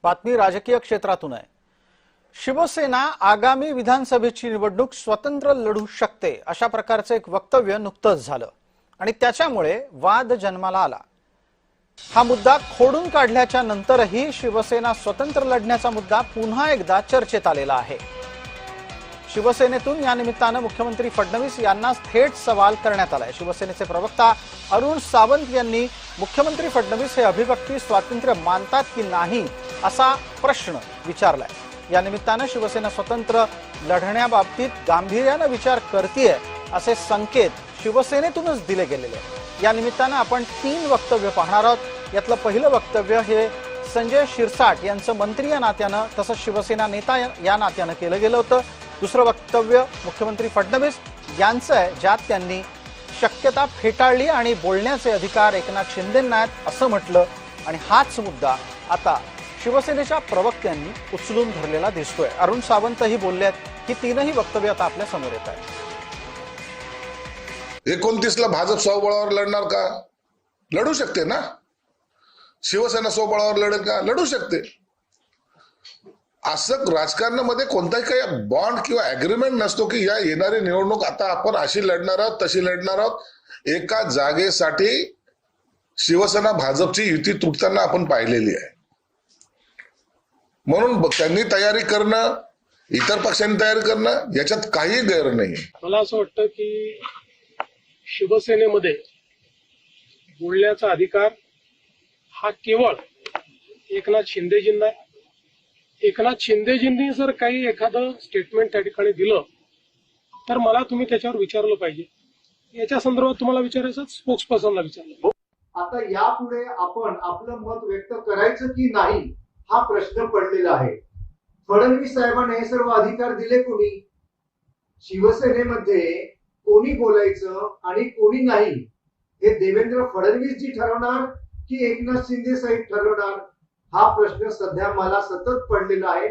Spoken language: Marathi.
बातमी राजकीय क्षेत्रातून आहे। शिवसेना आगामी विधानसभेची निवडणूक स्वतंत्र लढू शकते अशा प्रकारचे एक वक्तव्य नुकतंच झालं आणि त्याच्यामुळे वाद जन्माला आला। हा मुद्दा खोडून काढल्याच्या नंतरही शिवसेना स्वतंत्र लढण्याचा मुद्दा पुन्हा एकदा चर्चेत आलेला आहे। शिवसेनेतून या निमित्तानं मुख्यमंत्री फडणवीस यांना थेट सवाल करण्यात आलाय। शिवसेनेचे प्रवक्ता अरुण सावंत यांनी मुख्यमंत्री फडणवीस हे अभिव्यक्ती स्वातंत्र्य मानतात की नाही असा प्रश्न विचारलाय। या निमित्तानं शिवसेना स्वतंत्र लढण्याबाबतीत गांभीर्याने विचार करतेय असे संकेत शिवसेनेतूनच दिले गेलेले आहेत। या निमित्तानं आपण 3 वक्तव्य पाहणार आहोत। यातलं पहिलं वक्तव्य हे संजय शिरसाट यांचं मंत्री या नात्यानं तसंच शिवसेना नेता या नात्यानं केलं गेलं होतं। दुसरं वक्तव्य मुख्यमंत्री फडणवीस यांचं आहे, ज्यात त्यांनी शक्यता फेटाळली आणि बोलण्याचे अधिकार एकनाथ शिंदेंना आहेत असं म्हटलं आणि हाच मुद्दा आता शिवसेनेच्या प्रवक्त्यांनी उचलून धरलेला दिसतोय। अरुण सावंतही बोलले आहेत। ही 3ही वक्तव्य आता आपल्या समोर येत आहेत। 29ला भाजप स्वबळावर लढणार का? लढू शकते ना। शिवसेना स्वबळावर लढेल का? लढू शकते। असं राजकारणामध्ये कोणताही काही बॉन्ड किंवा अग्रीमेंट नसतो की या येणारी निवडणूक आता आपण अशी लढणार आहोत तशी लढणार आहोत। एका जागेसाठी शिवसेना भाजपची युती तुटताना आपण पाहिलेली आहे। म्हणून त्यांनी तयारी करणं, इतर पक्षांनी तयारी करणं याच्यात काही गैर नाही। मला असं वाटतं की शिवसेनेमध्ये बोलण्याचा अधिकार हा केवळ एकनाथ शिंदेजींना आहे। एकनाथ शिंदेजींनी जर काही एखादं स्टेटमेंट त्या ठिकाणी दिलं तर मला तुम्ही त्याच्यावर विचारलं पाहिजे। याच्या संदर्भात तुम्हाला विचारायचं स्पोक्सपर्सनला विचारलं। आता यापुढे आपण आपलं मत व्यक्त करायचं की नाही हा प्रश्न पडलेला आहे। फडणवीस साहेबांना हे सर्व अधिकार दिले कोणी? शिवसेनेमध्ये कोणी बोलायचं आणि कोणी नाही हे देवेंद्र फडणवीस जी ठरवणार की एकनाथ शिंदे साहेब ठरवणार हा प्रश्न सध्या मला सतत पडलेला आहे।